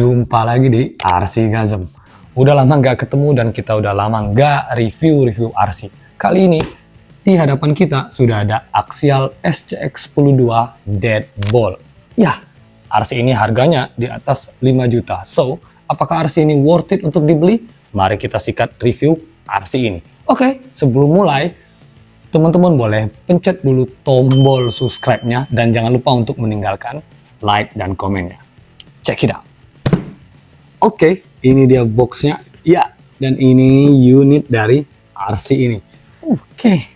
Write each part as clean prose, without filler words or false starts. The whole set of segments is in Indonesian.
Jumpa lagi di RC Gazem. Udah lama nggak ketemu dan kita udah lama nggak review RC. Kali ini di hadapan kita sudah ada Axial SCX-102 Deadbolt. Ya, RC ini harganya di atas 5 juta. So, apakah RC ini worth it untuk dibeli? Mari kita sikat review RC ini. Oke, sebelum mulai, teman-teman boleh pencet dulu tombol subscribe-nya dan jangan lupa untuk meninggalkan like dan komennya. Check it out. Oke, ini dia boxnya. Ya, dan ini unit dari RC ini. Oke.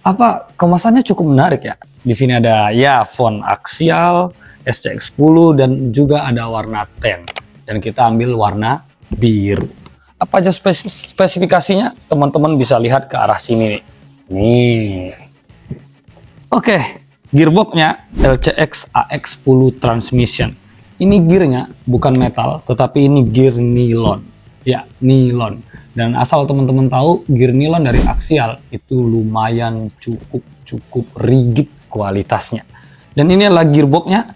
Apa kemasannya cukup menarik ya? Di sini ada ya font Axial SCX-10 dan juga ada warna tan. Dan kita ambil warna biru. Apa aja spesifikasinya? Teman-teman bisa lihat ke arah sini nih. Nih. Oke, gearboxnya LCX AX10 transmission. Ini gearnya bukan metal, tetapi ini gear nilon. Ya, nilon. Dan asal teman-teman tahu, gear nilon dari Axial itu lumayan cukup rigid kualitasnya. Dan ini adalah gearboxnya.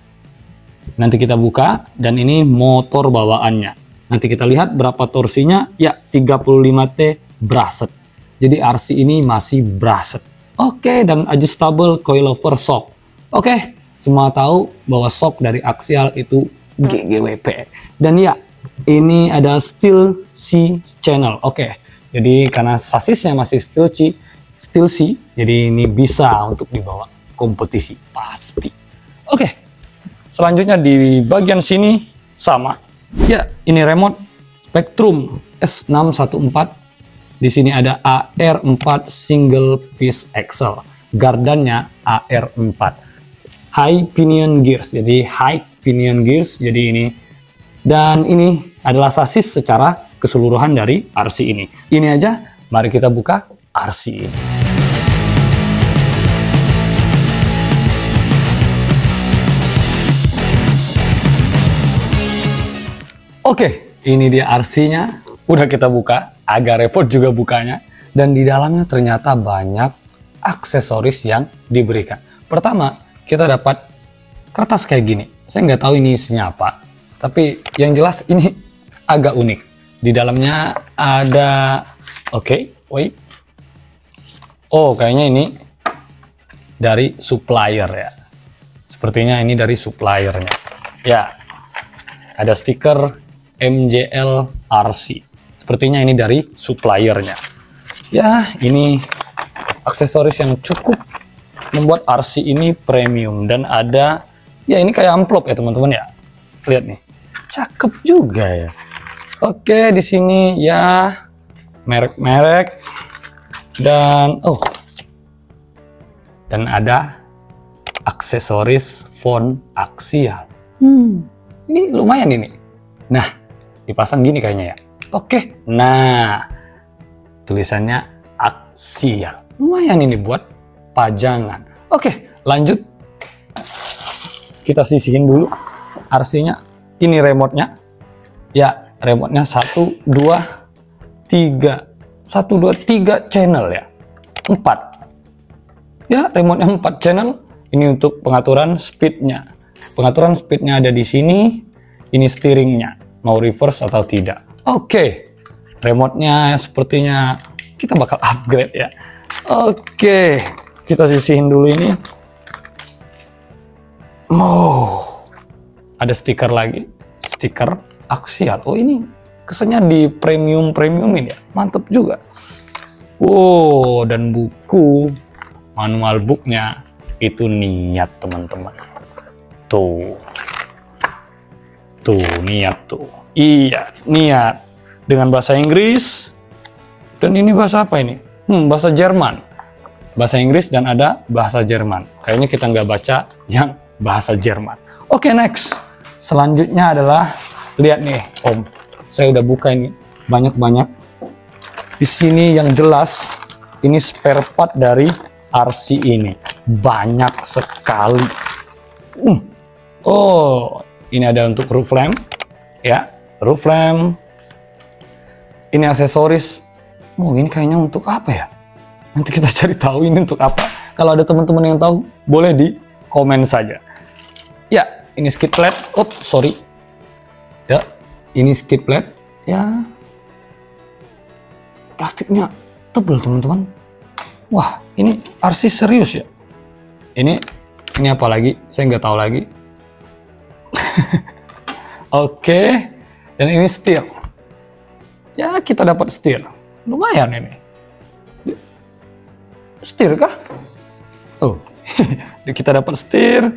Nanti kita buka, dan ini motor bawaannya. Nanti kita lihat berapa torsinya. Ya, 35T brushed. Jadi RC ini masih brushed. Oke, dan adjustable coilover shock. Oke, semua tahu bahwa shock dari Axial itu GGWP. Dan ya, ini ada steel C channel. Oke, jadi karena sasisnya masih steel C, jadi ini bisa untuk dibawa kompetisi pasti. Oke, selanjutnya di bagian sini sama. Ya, ini remote Spektrum S614. Di sini ada AR4 single piece axle. Gardannya AR4. High pinion gears. Jadi high pinion gears. Jadi ini. Dan ini adalah sasis secara keseluruhan dari RC ini. Ini aja. Mari kita buka RC ini. Oke, ini dia RC-nya. Udah kita buka. Agak repot juga bukanya, dan di dalamnya ternyata banyak aksesoris yang diberikan. Pertama, kita dapat kertas kayak gini. Saya nggak tahu ini isinya apa, tapi yang jelas ini agak unik. Di dalamnya ada, wait. Oh, kayaknya ini dari supplier ya. Sepertinya ini dari suppliernya. Ya, ada stiker MJL RC. Sepertinya ini dari suppliernya. Ya, ini aksesoris yang cukup membuat RC ini premium. Dan ada, ya ini kayak amplop ya teman-teman ya. Lihat nih, cakep juga ya. Oke, di sini ya merek-merek. Dan, dan ada aksesoris font Axial. Ini lumayan ini. Nah, dipasang gini kayaknya ya. Oke, nah tulisannya Axial. Lumayan ini buat pajangan. Oke, lanjut. Kita sisihin dulu RC-nya. Ini remote-nya. Ya, remote-nya 1, 2, 3 channel ya. 4. Ya, remote-nya 4 channel. Ini untuk pengaturan speed-nya. Pengaturan speed-nya ada di sini. Ini steering-nya. Mau reverse atau tidak. Oke, remote-nya sepertinya kita bakal upgrade ya. Oke, kita sisihin dulu ini. Ada stiker lagi, stiker Axial. Oh, ini kesannya di premiumin ya, mantep juga. Dan buku manual booknya itu niat teman-teman. Tuh niat tuh. Iya, niat. Dengan bahasa Inggris. Dan ini bahasa apa ini? Bahasa Jerman. Bahasa Inggris dan ada bahasa Jerman. Kayaknya kita nggak baca yang bahasa Jerman. Oke, next. Selanjutnya adalah, lihat nih, Om. Saya udah buka ini. Banyak-banyak. Di sini yang jelas, ini spare part dari RC ini. Banyak sekali. Ini ada untuk roof lamp. Ya. Roof lamp. Ini aksesoris. Ini kayaknya untuk apa ya? Nanti kita cari tahu ini untuk apa. Kalau ada teman-teman yang tahu, boleh di komen saja. Ya, ini skid plate. Ya, ini skid plate. Ya, plastiknya tebal teman-teman. Wah, ini RC serius ya. Ini apa lagi? Saya nggak tahu lagi. Oke, dan ini setir. Ya, kita dapat setir. Lumayan ini. Setir kah? Oh, kita dapat setir.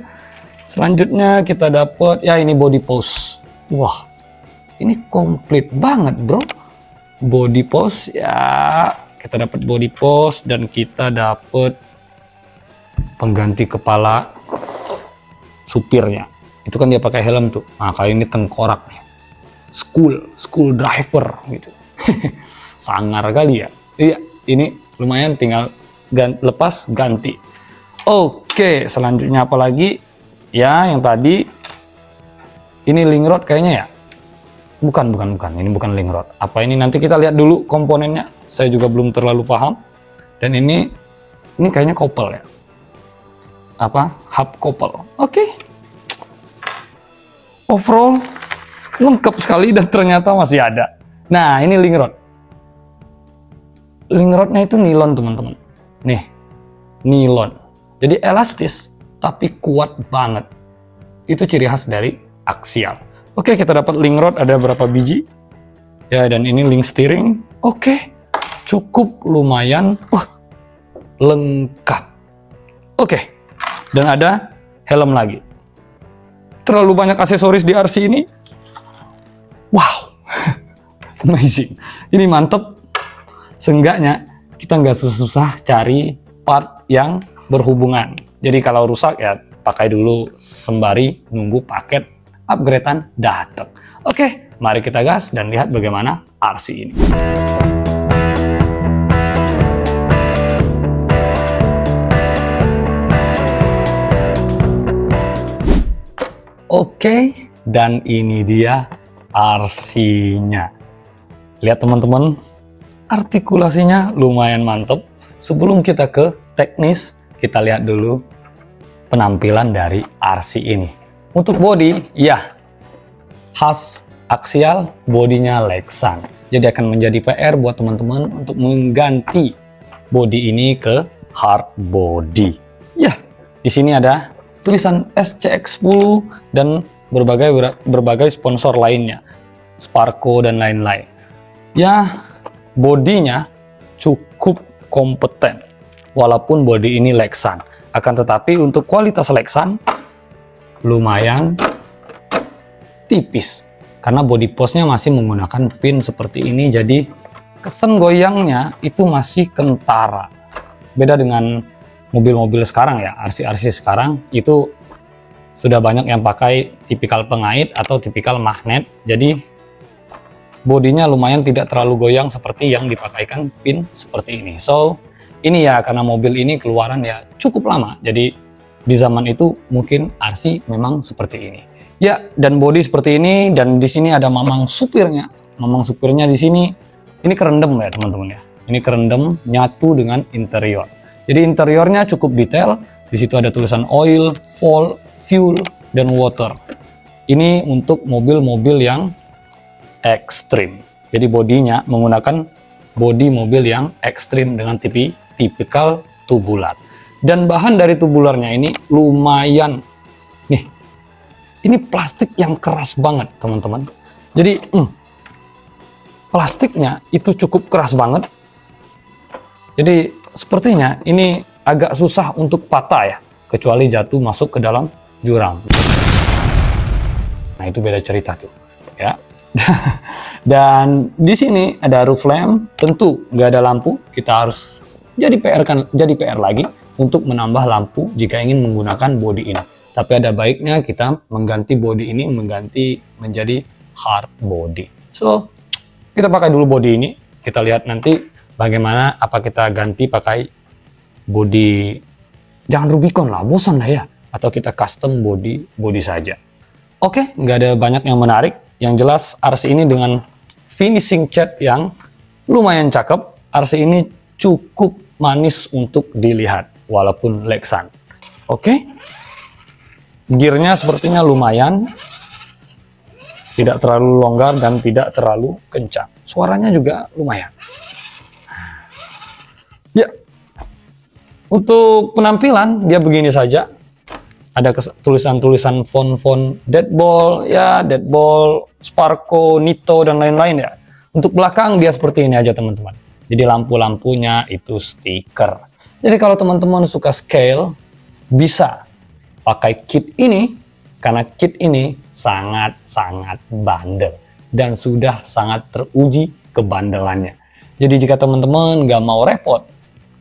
Selanjutnya kita dapat, ya ini body post. Wah, ini komplit banget bro. Body post ya, kita dapat body post dan kita dapat pengganti kepala supirnya. Itu kan dia pakai helm tuh. Nah, kali ini tengkorak nih. School driver gitu. Sangar kali ya. Iya, ini lumayan, tinggal lepas ganti. Oke, selanjutnya apa lagi? Ya, yang tadi ini link rod kayaknya ya. Bukan. Ini bukan link rod. Apa ini? Nanti kita lihat dulu komponennya. Saya juga belum terlalu paham. Dan ini kayaknya kopel ya. Apa? Hub kopel. Oke. Overall lengkap sekali dan ternyata masih ada. Nah, ini link rod. Link rodnya itu nilon teman-teman. Nih, nilon. Jadi elastis tapi kuat banget. Itu ciri khas dari Axial. Oke, kita dapat link rod ada berapa biji? Ya, dan ini link steering. Oke, cukup lumayan. Wah, lengkap. Oke, dan ada helm lagi. Terlalu banyak aksesoris di RC ini. Wow, amazing. Ini mantep. Seenggaknya kita nggak susah-susah cari part yang berhubungan. Jadi kalau rusak ya pakai dulu sembari nunggu paket upgradean datang. Oke, mari kita gas dan lihat bagaimana RC ini. Oke, dan ini dia RC-nya. Lihat teman-teman, artikulasinya lumayan mantep. Sebelum kita ke teknis, kita lihat dulu penampilan dari RC ini. Untuk body, ya khas Axial, bodinya Lexan. Jadi akan menjadi PR buat teman-teman untuk mengganti body ini ke hard body. Ya, di sini ada tulisan SCX10 dan berbagai sponsor lainnya, Sparco dan lain-lain. Ya, bodinya cukup kompeten walaupun body ini Lexan. Akan tetapi untuk kualitas Lexan lumayan tipis karena body postnya masih menggunakan pin seperti ini, jadi kesan goyangnya itu masih kentara. Beda dengan mobil-mobil sekarang ya, RC-RC sekarang itu sudah banyak yang pakai tipikal pengait atau tipikal magnet, jadi bodinya lumayan tidak terlalu goyang seperti yang dipakaikan pin seperti ini. So ini ya karena mobil ini keluaran ya cukup lama, jadi di zaman itu mungkin RC memang seperti ini. Ya, dan body seperti ini, dan di sini ada mamang supirnya. Mamang supirnya di sini ini kerendam ya teman-teman ya. Ini kerendam nyatu dengan interior. Jadi interiornya cukup detail. Di situ ada tulisan oil, fuel, dan water. Ini untuk mobil-mobil yang ekstrim. Jadi bodinya menggunakan bodi mobil yang ekstrim dengan tipikal tubular. Dan bahan dari tubularnya ini lumayan. Nih, ini plastik yang keras banget teman-teman. Jadi plastiknya itu cukup keras banget. Jadi sepertinya ini agak susah untuk patah ya, kecuali jatuh masuk ke dalam jurang. Nah itu beda cerita tuh ya. Dan di sini ada roof lamp, tentu nggak ada lampu, kita harus jadi PR lagi untuk menambah lampu jika ingin menggunakan body ini. Tapi ada baiknya kita mengganti body ini menjadi hard body. So kita pakai dulu body ini, kita lihat nanti bagaimana, apa kita ganti pakai body jangan Rubicon lah, bosan lah ya, atau kita custom body saja. Oke, nggak ada banyak yang menarik. Yang jelas RC ini dengan finishing cat yang lumayan cakep. RC ini cukup manis untuk dilihat walaupun Lexan. Oke, gearnya sepertinya lumayan. Tidak terlalu longgar dan tidak terlalu kencang. Suaranya juga lumayan. Ya, untuk penampilan dia begini saja. Ada tulisan-tulisan font-font Deadbolt, ya, Deadbolt, Sparko, Nito, dan lain-lain ya. Untuk belakang dia seperti ini aja teman-teman. Jadi lampu-lampunya itu stiker. Jadi kalau teman-teman suka scale, bisa pakai kit ini, karena kit ini sangat-sangat bandel dan sudah sangat teruji kebandelannya. Jadi jika teman-teman nggak mau repot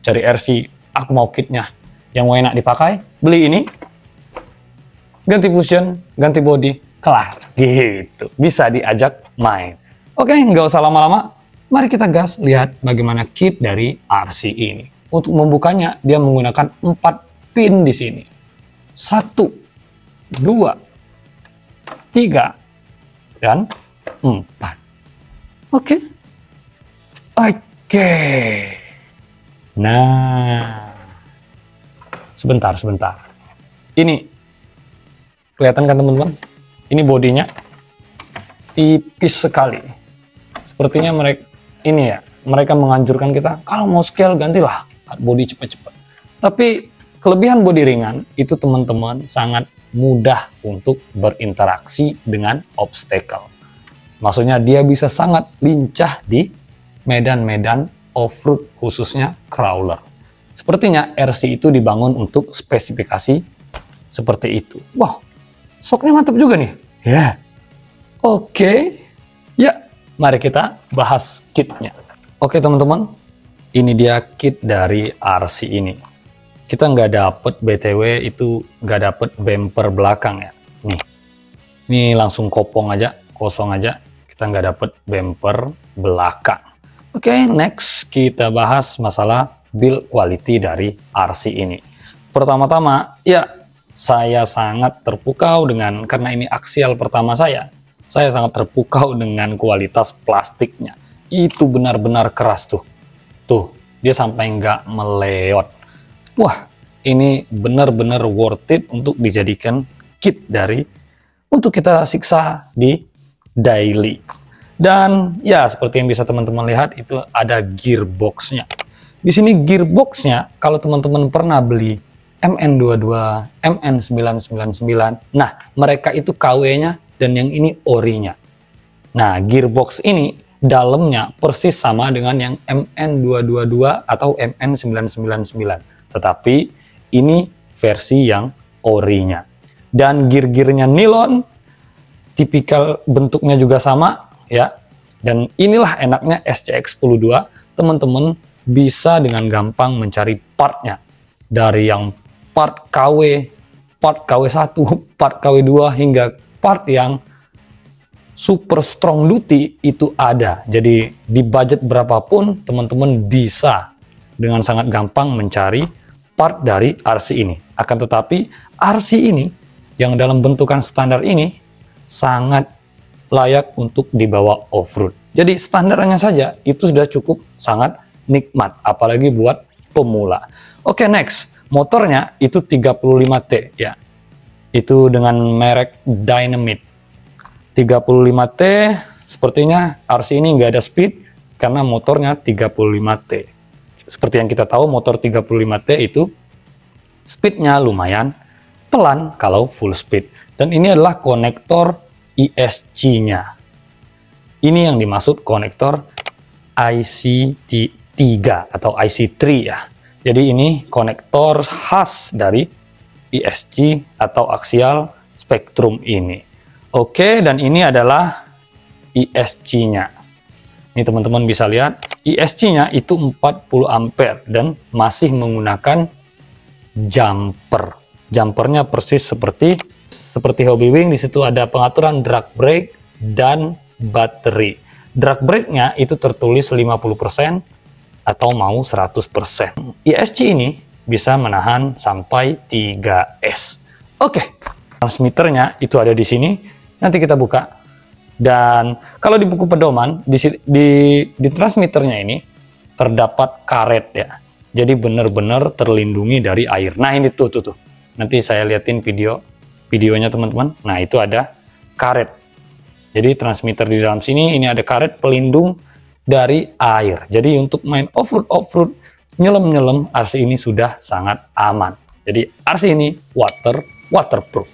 cari RC, aku mau kitnya yang enak dipakai, beli ini, ganti fusion, ganti body, kelar. Gitu, bisa diajak main. Oke, nggak usah lama-lama, mari kita gas lihat bagaimana kit dari RC ini. Untuk membukanya, dia menggunakan 4 pin di sini. 1, 2, 3, dan 4. Oke. Nah, sebentar. Ini kelihatan kan teman-teman? Ini bodinya tipis sekali. Sepertinya mereka menganjurkan kita kalau mau scale gantilah body cepat-cepat. Tapi kelebihan body ringan itu teman-teman sangat mudah untuk berinteraksi dengan obstacle. Maksudnya dia bisa sangat lincah di medan-medan off-road, khususnya crawler. Sepertinya RC itu dibangun untuk spesifikasi seperti itu. Wow, shocknya mantap juga nih. Ya. Oke. Ya, mari kita bahas kitnya. Oke teman-teman, ini dia kit dari RC ini. Kita nggak dapet BTW itu nggak dapet bumper belakang ya. Ini langsung kopong aja, kosong aja. Kita nggak dapet bumper belakang. Oke, next kita bahas masalah build quality dari RC ini. Pertama-tama, ya saya sangat terpukau karena ini aksial pertama saya sangat terpukau dengan kualitas plastiknya. Itu benar-benar keras tuh. Tuh, dia sampai nggak meleot. Wah, ini benar-benar worth it untuk dijadikan kit untuk kita siksa di daily. Dan ya seperti yang bisa teman-teman lihat itu ada gearboxnya. Di sini gearboxnya kalau teman-teman pernah beli MN22, MN999, nah mereka itu KW-nya dan yang ini ori-nya. Nah gearbox ini dalamnya persis sama dengan yang MN222 atau MN999, tetapi ini versi yang ori-nya. Dan gear-gearnya nilon, tipikal bentuknya juga sama ya. Dan inilah enaknya SCX-102, teman-teman bisa dengan gampang mencari partnya dari yang part KW, part KW1, part KW2 hingga part yang super strong duty itu ada. Jadi di budget berapapun teman-teman bisa dengan sangat gampang mencari part dari RC ini. Akan tetapi RC ini yang dalam bentukan standar ini sangat layak untuk dibawa off-road. Jadi standarnya saja itu sudah cukup sangat nikmat, apalagi buat pemula. Oke, next. Motornya itu 35T ya. Itu dengan merek Dynamit. 35T, sepertinya RC ini nggak ada speed karena motornya 35T. Seperti yang kita tahu, motor 35T itu speednya lumayan pelan kalau full speed. Dan ini adalah konektor ISC-nya. Ini yang dimaksud konektor IC3 atau IC3 ya. Jadi ini konektor khas dari ISC atau axial spektrum ini. Oke, dan ini adalah ISC-nya. Ini teman-teman bisa lihat, ISC-nya itu 40 ampere dan masih menggunakan jumper. Jumpernya persis seperti Hobbywing. Di situ ada pengaturan drag brake dan baterai. Drag brake-nya itu tertulis 50% atau mau 100%. ISC ini bisa menahan sampai 3S. Oke, transmitternya itu ada di sini. Nanti kita buka. Dan kalau di buku pedoman di transmitternya ini terdapat karet ya. Jadi benar-benar terlindungi dari air. Nah ini tuh. Nanti saya liatin videonya teman-teman. Nah itu ada karet. Jadi transmitter di dalam sini, ini ada karet pelindung dari air. Jadi untuk main off-road, nyelam-nyelam, RC ini sudah sangat aman. Jadi RC ini waterproof.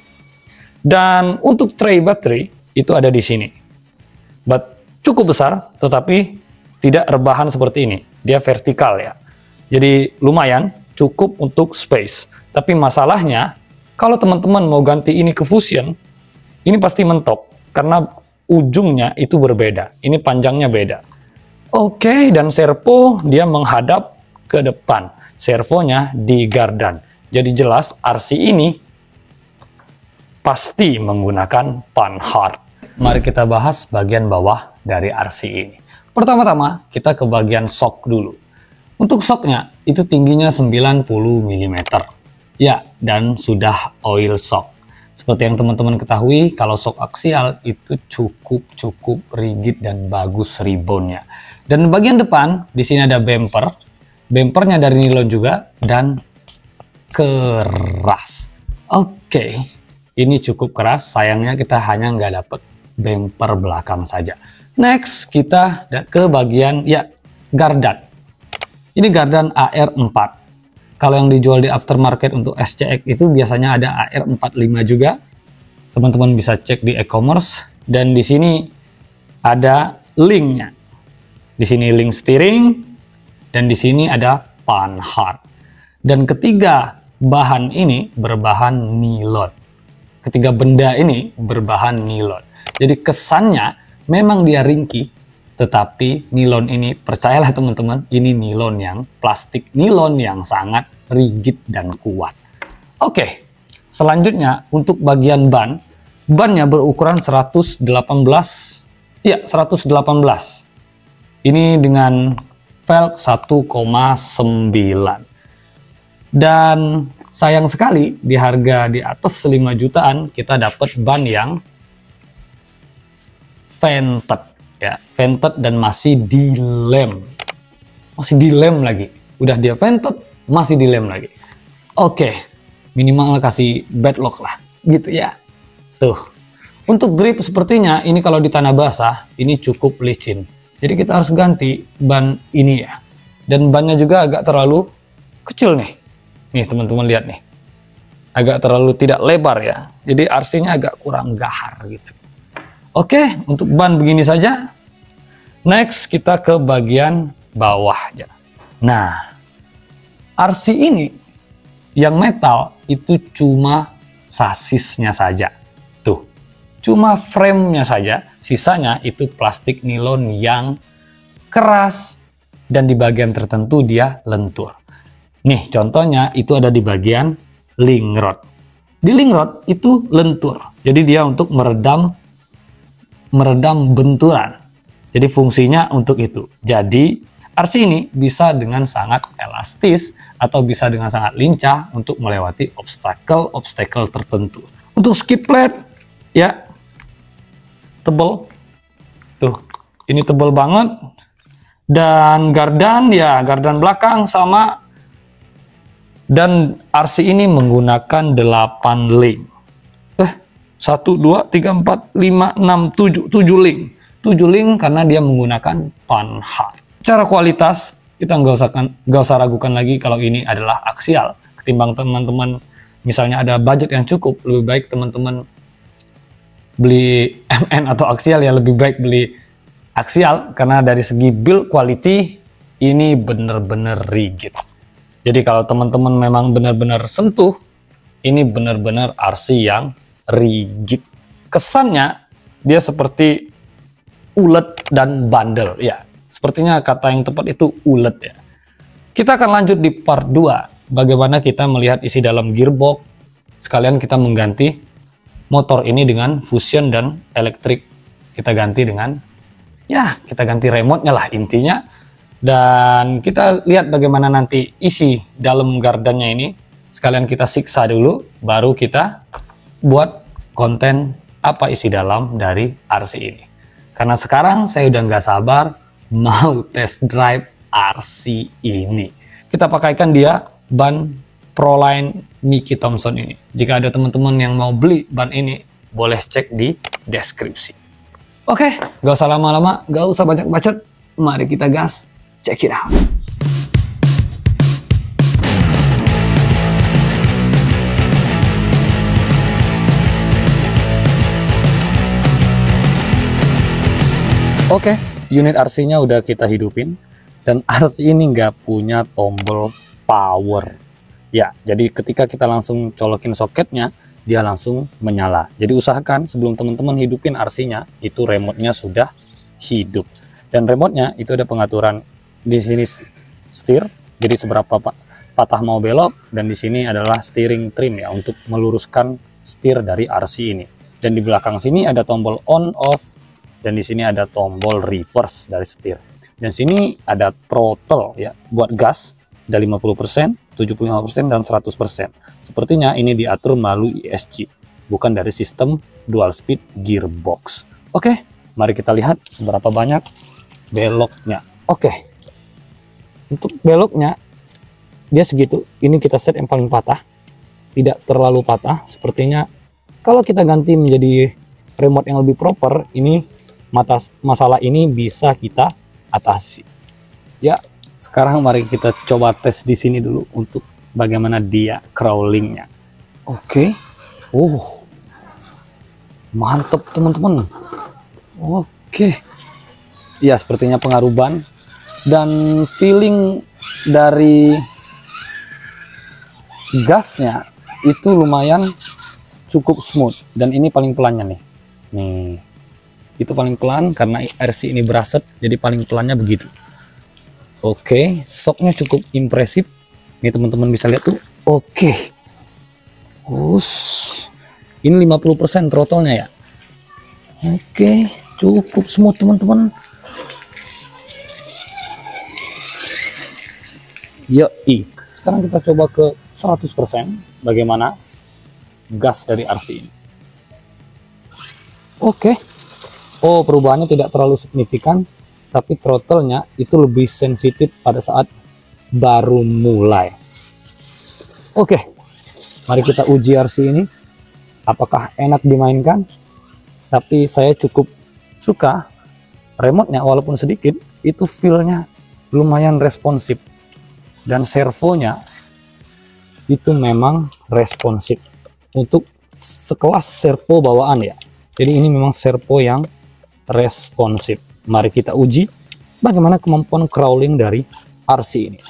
Dan untuk tray baterai itu ada di sini. Cukup besar, tetapi tidak rebahan seperti ini. Dia vertikal ya. Jadi lumayan, cukup untuk space. Tapi masalahnya, kalau teman-teman mau ganti ini ke Fusion, ini pasti mentok. Karena ujungnya itu berbeda. Ini panjangnya beda. Oke, dan servo dia menghadap ke depan. Servonya di gardan. Jadi jelas RC ini pasti menggunakan Panhard. Mari kita bahas bagian bawah dari RC ini. Pertama-tama kita ke bagian shock dulu. Untuk shocknya itu tingginya 90 mm. Ya, dan sudah oil shock. Seperti yang teman-teman ketahui, kalau shock aksial itu cukup rigid dan bagus reboundnya. Dan bagian depan di sini ada bumper. Bumpernya dari nilon juga dan keras. Oke, ini cukup keras. Sayangnya kita hanya nggak dapet bumper belakang saja. Next kita ke bagian gardan. Ini gardan AR4. Kalau yang dijual di aftermarket untuk SCX itu biasanya ada AR45 juga. Teman-teman bisa cek di e-commerce. Dan di sini ada linknya. Di sini link steering. Dan di sini ada Panhard. Dan ketiga bahan ini berbahan nilon. Ketiga benda ini berbahan nilon. Jadi kesannya memang dia ringkih. Tetapi nilon ini, percayalah teman-teman, ini nilon yang plastik nilon yang sangat rigid dan kuat. Oke, selanjutnya untuk bagian ban, bannya berukuran 118. Ya, 118. Ini dengan velg 1,9. Dan sayang sekali di harga di atas 5 jutaan kita dapat ban yang vented. Ya, vented dan masih dilem. Masih dilem lagi. Udah dia vented, masih dilem lagi. Oke, minimal kasih bedlock lah. Gitu ya. Tuh. Untuk grip sepertinya, ini kalau di tanah basah, ini cukup licin. Jadi kita harus ganti ban ini ya. Dan bannya juga agak terlalu kecil nih. Nih teman-teman lihat nih. Agak terlalu tidak lebar ya. Jadi RC-nya agak kurang gahar gitu. Oke, untuk ban begini saja. Next, kita ke bagian bawahnya. Nah, RC ini yang metal itu cuma sasisnya saja. Tuh, cuma frame-nya saja. Sisanya itu plastik nilon yang keras dan di bagian tertentu dia lentur. Nih, contohnya itu ada di bagian link rod. Di link rod itu lentur. Jadi dia untuk meredam benturan. Jadi fungsinya untuk itu. Jadi RC ini bisa dengan sangat elastis atau bisa dengan sangat lincah untuk melewati obstacle tertentu. Untuk skid plate ya tebal. Tuh, ini tebal banget. Dan gardan ya, gardan belakang sama. Dan RC ini menggunakan 8 link. 1, 2, 3, 4, 5, 6, 7 link. 7 link karena dia menggunakan Panhard. Secara kualitas, kita nggak usah ragukan lagi kalau ini adalah aksial. Ketimbang teman-teman misalnya ada budget yang cukup, lebih baik teman-teman beli MN atau aksial ya, lebih baik beli aksial. Karena dari segi build quality, ini benar-benar rigid. Jadi kalau teman-teman memang benar-benar sentuh, ini benar-benar RC yang rigid. Kesannya dia seperti ulet dan bandel ya. Sepertinya kata yang tepat itu ulet ya. Kita akan lanjut di part 2. Bagaimana kita melihat isi dalam gearbox. Sekalian kita mengganti motor ini dengan Fusion dan elektrik. Kita ganti dengan kita ganti remote-nya lah intinya. Dan kita lihat bagaimana nanti isi dalam gardannya ini. Sekalian kita siksa dulu, baru kita buat konten apa isi dalam dari RC ini. Karena sekarang saya udah nggak sabar mau test drive RC ini. Kita pakaikan dia ban Proline Mickey Thompson ini. Jika ada teman-teman yang mau beli ban ini, boleh cek di deskripsi. Oke, gak usah lama-lama, gak usah banyak bacot. Mari kita gas, check it out. Oke, unit RC-nya udah kita hidupin. Dan RC ini nggak punya tombol power. Ya, jadi ketika kita langsung colokin soketnya, dia langsung menyala. Jadi usahakan sebelum teman-teman hidupin RC-nya, itu remote-nya sudah hidup. Dan remote-nya itu ada pengaturan di sini setir, jadi seberapa patah mau belok, dan di sini adalah steering trim ya untuk meluruskan setir dari RC ini. Dan di belakang sini ada tombol on off. Dan di sini ada tombol reverse dari setir. Dan sini ada throttle ya buat gas, ada 50%, 75% dan 100%. Sepertinya ini diatur melalui ESC, bukan dari sistem dual speed gearbox. Oke, mari kita lihat seberapa banyak beloknya. Oke. Untuk beloknya dia segitu. Ini kita set yang paling patah. Tidak terlalu patah. Sepertinya kalau kita ganti menjadi remote yang lebih proper, ini masalah ini bisa kita atasi. Ya, sekarang mari kita coba tes di sini dulu untuk bagaimana dia crawlingnya. Oke. Mantap teman-teman. Oke. Ya, sepertinya pengaruh ban dan feeling dari gasnya itu lumayan cukup smooth. Dan ini paling pelannya nih. Nih. Itu paling pelan karena RC ini beraset, jadi paling pelannya begitu. Oke, shocknya cukup impresif. Ini teman-teman bisa lihat tuh. Oke. Ini 50% throttle-nya ya. Oke, cukup smooth teman-teman. Yoi. Sekarang kita coba ke 100%. Bagaimana gas dari RC ini. Oke. Oh, perubahannya tidak terlalu signifikan, tapi throttle-nya itu lebih sensitif pada saat baru mulai. Oke, mari kita uji RC ini. Apakah enak dimainkan? Tapi saya cukup suka remote-nya, walaupun sedikit, itu feel-nya lumayan responsif. Dan servonya itu memang responsif. Untuk sekelas servo bawaan ya. Jadi ini memang servo yang responsif. Mari kita uji bagaimana kemampuan crawling dari RC ini.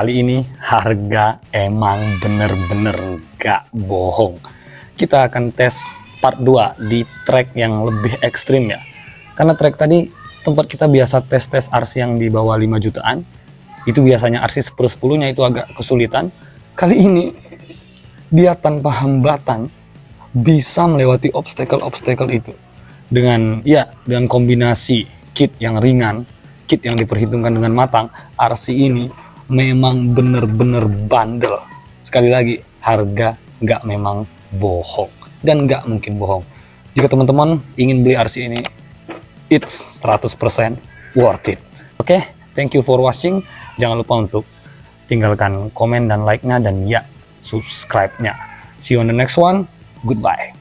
kali ini harga emang bener-bener gak bohong. Kita akan tes part 2 di track yang lebih ekstrim ya. Karena track tadi tempat kita biasa tes RC yang di bawah 5 jutaan, itu biasanya RC 10-10-nya itu agak kesulitan. Kali ini dia tanpa hambatan bisa melewati obstacle-obstacle itu dengan kombinasi kit yang ringan, kit yang diperhitungkan dengan matang. RC ini memang bener-bener bandel. Sekali lagi, harga nggak memang bohong dan nggak mungkin bohong. Jika teman-teman ingin beli RC ini, it's 100% worth it. Oke, thank you for watching. Jangan lupa untuk tinggalkan komen dan like-nya dan subscribe-nya. See you on the next one. Goodbye.